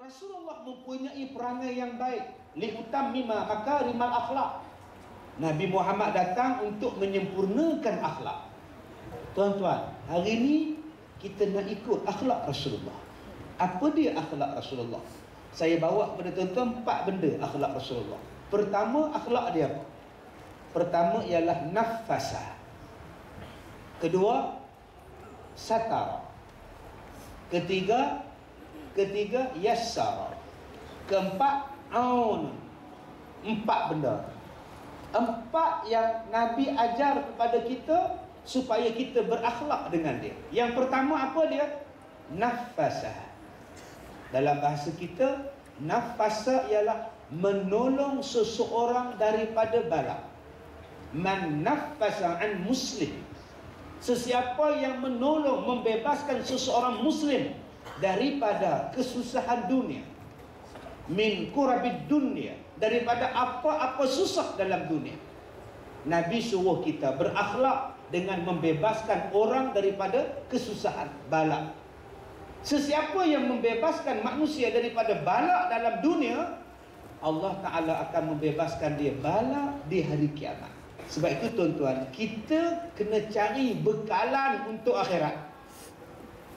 Rasulullah mempunyai perangai yang baik, liutammima makarimal akhlak. Nabi Muhammad datang untuk menyempurnakan akhlak. Tuan-tuan, hari ini kita nak ikut akhlak Rasulullah. Apa dia akhlak Rasulullah? Saya bawa kepada tuan-tuan 4 benda akhlak Rasulullah. Pertama, akhlak dia apa? Pertama ialah nafasa. Kedua, satara. Ketiga yassara. Keempat, aun. 4 benda. 4 yang Nabi ajar kepada kita supaya kita berakhlak dengan dia. Yang pertama apa dia? Nafasa. Dalam bahasa kita, nafasa ialah menolong seseorang daripada bala. Man nafasa an muslim. Sesiapa yang menolong, membebaskan seseorang muslim daripada kesusahan dunia, min kurabid dunia, daripada apa-apa susah dalam dunia. Nabi suruh kita berakhlak dengan membebaskan orang daripada kesusahan, bala. Sesiapa yang membebaskan manusia daripada bala dalam dunia, Allah Ta'ala akan membebaskan dia bala di hari kiamat. Sebab itu tuan-tuan, kita kena cari bekalan untuk akhirat.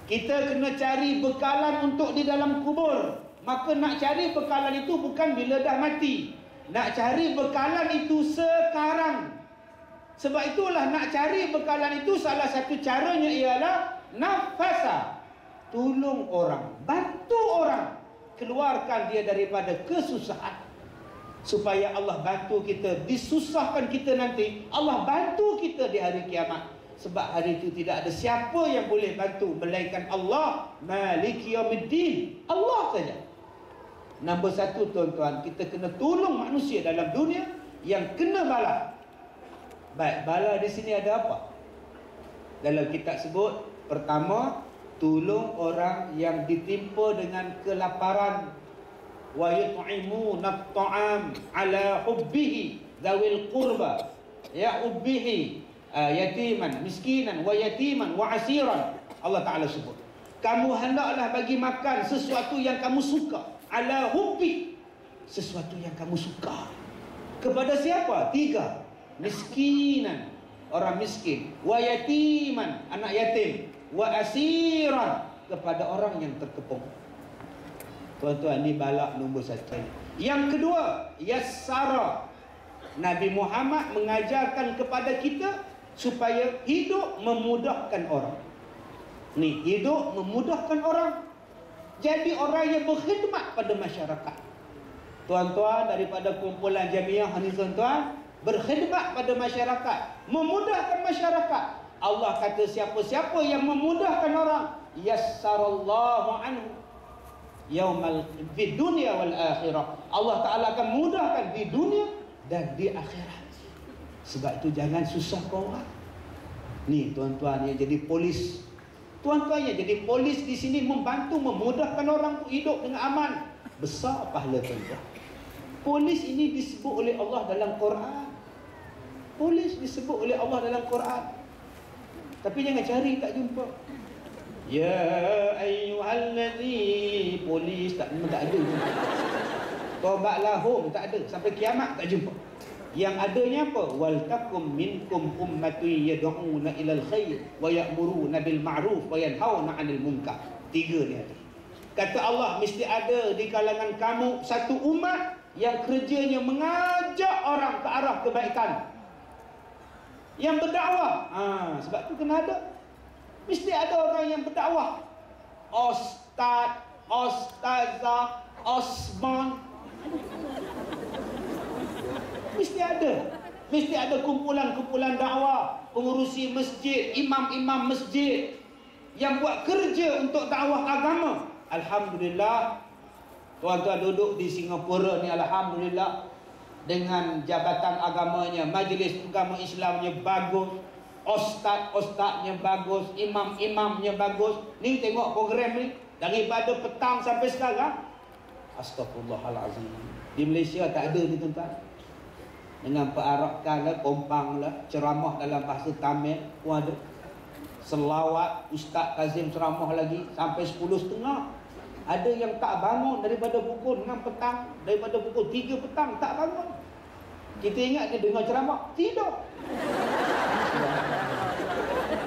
Kita kena cari bekalan untuk di dalam kubur. Maka nak cari bekalan itu bukan bila dah mati. Nak cari bekalan itu sekarang. Sebab itulah nak cari bekalan itu salah satu caranya ialah nafasa. Tolong orang, bantu orang, keluarkan dia daripada kesusahan. Supaya Allah bantu kita, disusahkan kita nanti, Allah bantu kita di hari kiamat. Sebab hari itu tidak ada siapa yang boleh bantu melainkan Allah, Maliki Yaumiddin, Allah saja. Nombor 1 tuan-tuan, kita kena tolong manusia dalam dunia yang kena bala. Baik, bala di sini ada apa? Dalam kitab sebut, pertama, tolong orang yang ditimpa dengan kelaparan. Wa yut'imuna at-ta'am ala hubbihi dzawil qurba, ya hubbihi yatiman, miskinan, wa yatiman, wa asiran. Allah Ta'ala sebut, kamu hendaklah bagi makan sesuatu yang kamu suka. Ala hubbi, sesuatu yang kamu suka. Kepada siapa? 3. Miskinan, orang miskin. Wa yatiman, anak yatim. Wa asiran, kepada orang yang terkepung. Tuan-tuan, ini balak nombor 1. Yang kedua, yassara. Nabi Muhammad mengajarkan kepada kita supaya hidup memudahkan orang. Ni, hidup memudahkan orang. Jadi orang yang berkhidmat pada masyarakat. Tuan-tuan, daripada kumpulan jamiah ni tuan-tuan, berkhidmat pada masyarakat, memudahkan masyarakat. Allah kata siapa-siapa yang memudahkan orang, yassarallahu anhu yaumal fid dunya wal akhirah. Allah Ta'ala akan mudahkan di dunia dan di akhirat. Sebab itu jangan susah kau orang. Ni tuan-tuan yang jadi polis. Tuan-tuan yang jadi polis di sini membantu memudahkan orang untuk hidup dengan aman. Besar pahala tuan-tuan. Polis ini disebut oleh Allah dalam Quran. Polis disebut oleh Allah dalam Quran. Tapi jangan cari tak jumpa. Ya ayyuhallazi, polis tak ada. Tobatlah hum tak ada, sampai kiamat tak jumpa. Yang adanya apa? Wal takum minkum ummatun yad'una ilal khair wa ya'muruna bil ma'ruf wa yanhauna 'anil munkar. 3 ni ada. Kata Allah, mesti ada di kalangan kamu satu umat yang kerjanya mengajak orang ke arah kebaikan, yang berdakwah. Sebab tu kena ada. Mesti ada orang yang berdakwah. Ustaz, ustazah, osman. Mesti ada. Mesti ada kumpulan-kumpulan dakwah, pengurusi masjid, imam-imam masjid yang buat kerja untuk dakwah agama. Alhamdulillah, tuan-tuan duduk di Singapura ni, alhamdulillah, dengan jabatan agamanya, majlis agama Islamnya bagus, ustaz-ustaznya bagus, imam-imamnya bagus. Ni tengok program ni daripada petang sampai sekarang. Astagfirullahalazim. Di Malaysia tak ada ni tuan-tuan. Dengan perarakan lah, kompang lah, ceramah dalam bahasa Tamil pun ada. Selawat, Ustaz Kazim ceramah lagi sampai 10.30. Ada yang tak bangun daripada pukul 6 petang, daripada pukul 3 petang tak bangun. Kita ingat dia dengar ceramah, tidur.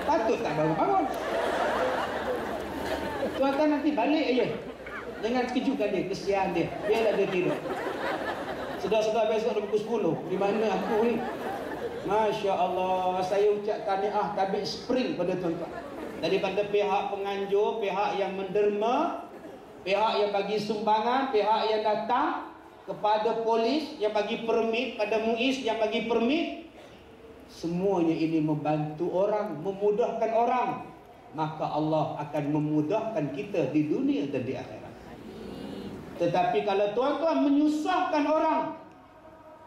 Patut tak bangun-bangun. Tuan-tuan nanti balik aja. Jangan kejutkan dia, kesian dia. Biarlah dia tidur. Sedar-sedar besok ada pukul 10. Di mana aku ni? Masya Allah, saya ucap tahniah tabik spring pada tuan-tuan. Daripada pihak penganjur, pihak yang menderma, pihak yang bagi sumbangan, pihak yang datang, kepada polis yang bagi permit, pada MUIS yang bagi permit. Semuanya ini membantu orang, memudahkan orang. Maka Allah akan memudahkan kita di dunia dan di akhirat. Tetapi kalau tuan-tuan menyusahkan orang,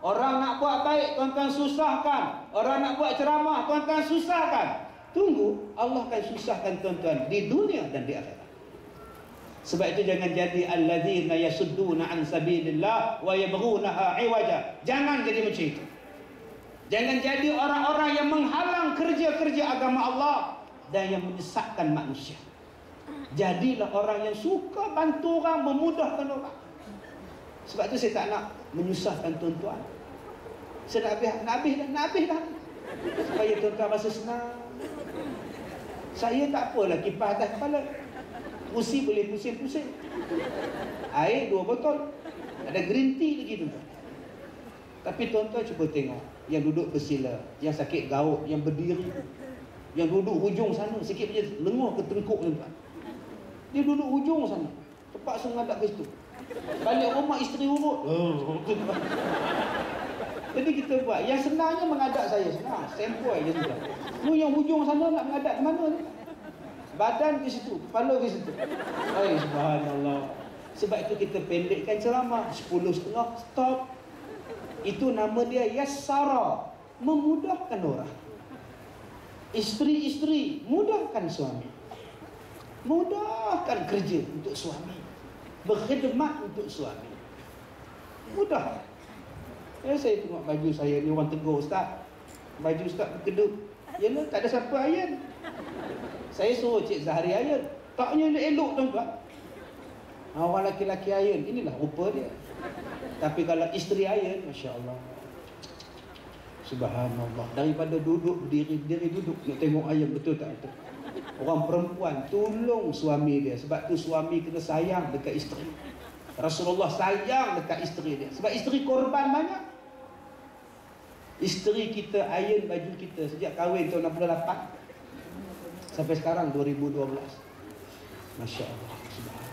orang nak buat baik, tuan-tuan susahkan. Orang nak buat ceramah, tuan-tuan susahkan. Tunggu, Allah akan susahkan tuan-tuan di dunia dan di akhirat. Sebab itu jangan jadi alladzina yasudduna an sabilillah wa yabghunaha iwaja. Jangan jadi macam itu. Jangan jadi orang-orang yang menghalang kerja-kerja agama Allah dan yang menyesatkan manusia. Jadilah orang yang suka bantu orang, memudahkan orang. Sebab itu saya tak nak menyusahkan tuan-tuan. Saya nak habis dah. Supaya tuan-tuan rasa senang. Saya tak apalah kipas atas kepala. Kursi boleh pusing-pusing. Air 2 botol. Ada green tea lagi tuan-tuan. Tapi tuan-tuan cuba tengok. Yang duduk bersila, yang sakit gaut, yang berdiri, yang duduk hujung sana, sikit saja lenguh ke tengkuk tuan-tuan. Dia duduk hujung sana, terpaksa menghadap ke situ. Balik rumah isteri urut. Jadi kita buat. Yang senangnya menghadap saya senang. Sempoi je sudah. Lu yang hujung sana nak menghadap ke mana ni? Badan ke situ, kepala ke situ. Hai subhanallah. Sebab itu kita pendekkan ceramah 10.30 stop. Itu nama dia yassara, memudahkan orang. Isteri-isteri mudahkan suami. Mudahkan kerja untuk suami. Berkhidmat untuk suami. Mudah. Saya tengok baju saya ni, orang tegur, "Ustaz, baju Ustaz berkedut." Yalah, tak ada siapa iron. Saya suruh Cik Zahari iron. Taknya elok tuan-tuan. Orang laki-laki iron, inilah rupa dia. Tapi kalau isteri iron, Masya Allah, subhanallah. Daripada duduk, berdiri duduk, nak tengok ayam betul tak betul. Orang perempuan tolong suami dia. Sebab tu suami kena sayang dekat isteri. Rasulullah sayang dekat isteri dia. Sebab isteri korban banyak. Isteri kita iron baju kita sejak kahwin tahun 68 sampai sekarang 2012. Masya Allah, subhanallah.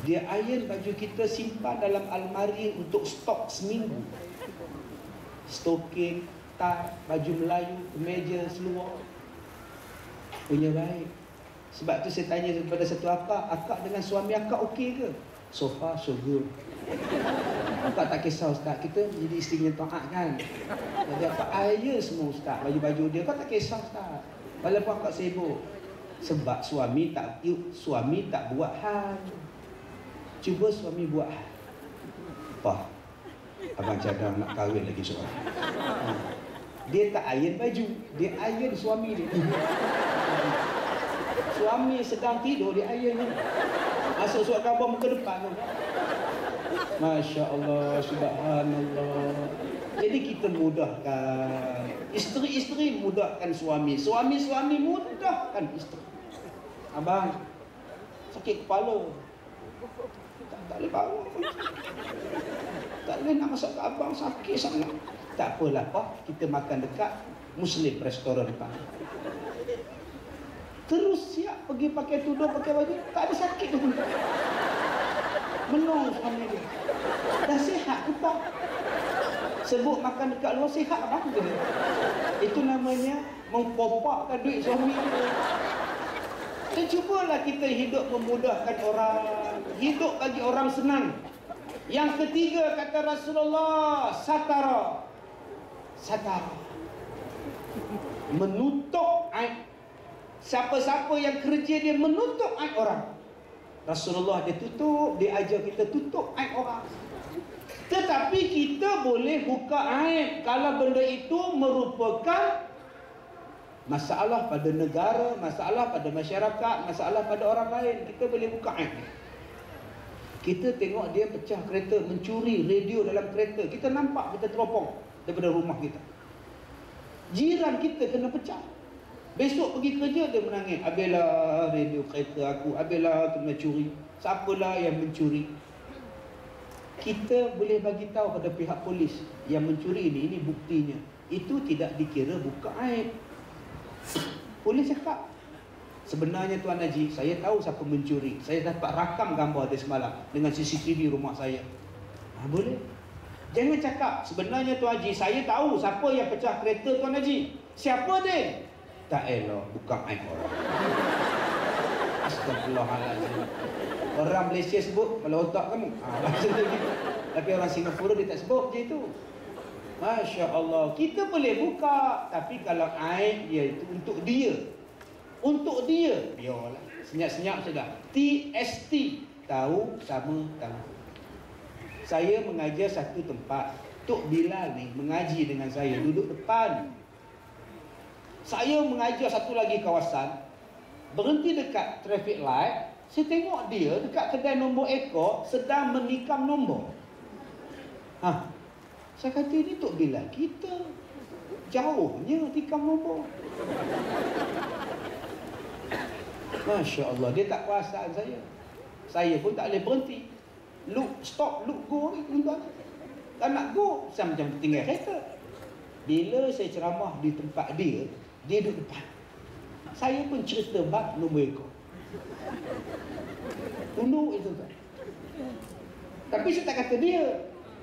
Dia iron baju kita, simpan dalam almari untuk stok seminggu. Stoking, tie, baju Melayu, kemeja, seluar. Punya baik. Sebab tu saya tanya kepada satu akak dengan suami akak okey ke? So far so good. Akak tak kisah Ustaz, kita jadi isterinya taat kan. Jadi akak iron semua Ustaz, baju-baju dia. Akak tak kisah Ustaz, walaupun akak sibuk. Sebab suami tak buat hal. Cuba suami buat hal. Apa? Abang cadang nak kahwin lagi seorang. Dia tak iron baju, dia iron suami dia. Suami sedang tidur, dia iron. Masuk surat khabar muka depan. Masya Allah, subhanallah. Jadi kita mudahkan. Isteri-isteri mudahkan suami. Suami-suami mudahkan isteri. Abang, sakit kepala. Tak boleh bangun. Tak boleh nak masak ke abang, sakit sangat. Tak apalah apa, kita makan dekat Muslim restoran depan. Terus siap pergi pakai tudung, pakai baju, tak ada sakit tu pun. Menung suami dia. Dah sihat ke tak? Sebut makan dekat luar sihat apa dia? Itu namanya mengpopakkan duit suami dia. Dan cubalah kita hidup memudahkan orang, hidup bagi orang senang. Yang ketiga kata Rasulullah, satara. Satara. Menutup aib. Siapa-siapa yang kerja dia menutup aib orang, Rasulullah dia tutup, dia ajar kita tutup aib orang. Tetapi kita boleh buka aib kalau benda itu merupakan masalah pada negara, masalah pada masyarakat, masalah pada orang lain. Kita boleh buka aib. Kita tengok dia pecah kereta, mencuri radio dalam kereta. Kita nampak, kita teropong daripada rumah kita. Jiran kita kena pecah. Besok pergi kerja dia menangis, "Habislah radio kereta aku, habislah kena curi. Siapalah yang mencuri?" Kita boleh bagi tahu pada pihak polis yang mencuri ini buktinya. Itu tidak dikira buka aib. Polis cakap, "Sebenarnya Tuan Haji, saya tahu siapa mencuri. Saya dapat rakam gambar dia semalam dengan CCTV rumah saya." Boleh. Jangan cakap, "Sebenarnya Tuan Haji, saya tahu siapa yang pecah kereta Tuan Haji. Siapa dia?" Tak elok, bukan aib orang. Astagfirullahaladzim. Orang Malaysia sebut, kalau otak kamu, maksudnya gitu. Tapi orang Singapura dia tak sebut je itu. Masya Allah, kita boleh buka. Tapi kalau aib dia itu untuk dia, biarlah. Senyap-senyap sudah. TST, tahu sama tahu. Saya mengajar satu tempat. Tok Bilal ni mengaji dengan saya, duduk depan. Saya mengajar satu lagi kawasan, berhenti dekat traffic light. Saya tengok dia dekat kedai nombor ekor sedang menikam nombor. Saya kata, ini Tok Bilal kita, jauhnya tikam nombor. Masya Allah, dia tak perasan saya. Saya pun tak boleh berhenti. Look, stop, look, go ni. Tak nak go, saya macam tinggal kereta. Bila saya ceramah di tempat dia, dia duduk depan. Saya pun cerita bab nombor ekor. Tunduk itu kan. Tapi saya tak kata dia.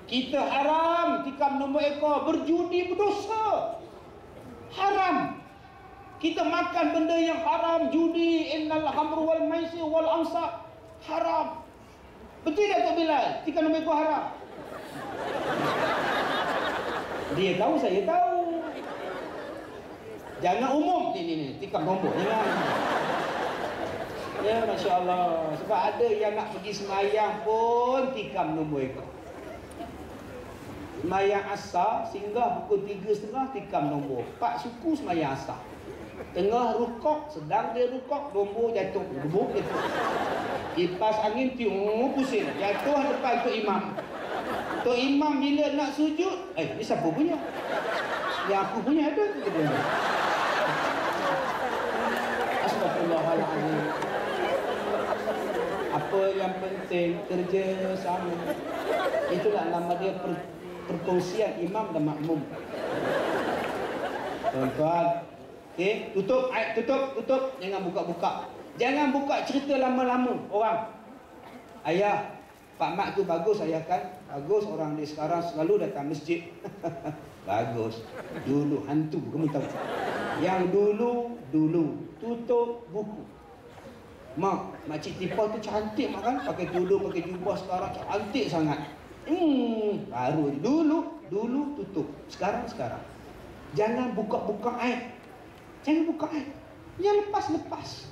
Kita haram tikam nombor ekor, berjudi berdosa. Haram. Kita makan benda yang haram, judi, innal hamru wal maisir wal ansab, haram. Betul tak Tok Bilal? Tikam nombor ekor haram. Dia tahu, saya tahu. Jangan umum ni tikam nombor jangan. Ya, Masya Allah. Sebab ada yang nak pergi semayang pun tikam nombor ekor. Semayang asar, singgah pukul 3.30 tikam nombor. 4 suku semayang asar. Tengah rukuk, sedang dia rukuk, nombor jatuh. Gebuk jatuh. Kipas angin tiung, pusing. Jatuh depan Tok Imam. Tok Imam bila nak sujud, ni siapa punya? Yang aku punya ada. Astagfirullahaladzim. Apa yang penting kerja sama. Itulah nama dia perkongsian imam dan makmum. Tuan-tuan, okey, tutup, jangan buka-buka. Jangan buka cerita lama-lama orang. Ayah, Pak Mat tu bagus ayah kan? Bagus, orang dia sekarang selalu datang masjid. Bagus. Dulu hantu, kamu tahu. Yang dulu tutup buku. Makcik Tipah tu cantik mak kan, pakai tudung, pakai jubah, sekarang cantik sangat. Baru dulu tutup. Sekarang. Jangan buka-buka aib. Jangan buka aib. Yang lepas.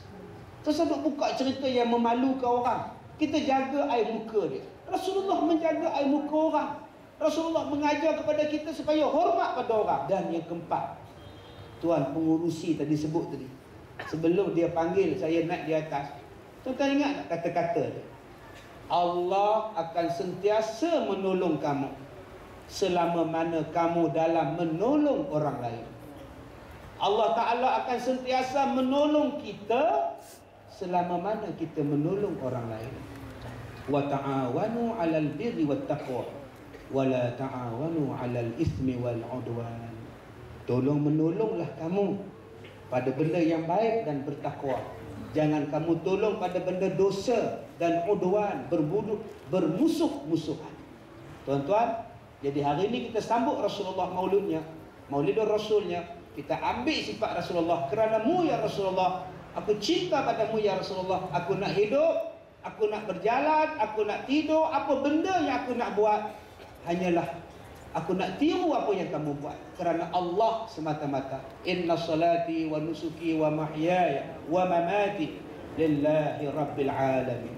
Terus duk buka cerita yang memalukan orang. Kita jaga air muka dia. Rasulullah menjaga air muka orang. Rasulullah mengajar kepada kita supaya hormat pada orang. Dan yang keempat, Tuan pengurusi tadi sebut tadi, sebelum dia panggil saya naik di atas, tuan-tuan ingat tak kata-kata dia? Allah akan sentiasa menolong kamu selama mana kamu dalam menolong orang lain. Allah Ta'ala akan sentiasa menolong kita selama mana kita menolong orang lain. Wa ta'awanu 'alal birri wat taqwa wa la ta'awanu 'alal itsmi wal 'udwan. Tolong menolonglah kamu pada benda yang baik dan bertakwa. Jangan kamu tolong pada benda dosa dan udwan, bermusuh-musuhan. Tuan-tuan, jadi hari ini kita sambut Rasulullah maulidnya, maulidur Rasulnya. Kita ambil sifat Rasulullah. Kerana-Mu ya Rasulullah, aku cinta padamu ya Rasulullah. Aku nak hidup, aku nak berjalan, aku nak tidur, apa benda yang aku nak buat, hanyalah aku nak tiru apa yang kamu buat. Kerana Allah semata-mata. Inna salati wa nusuki wa mahyaya wa mamati lillahi rabbil alamin.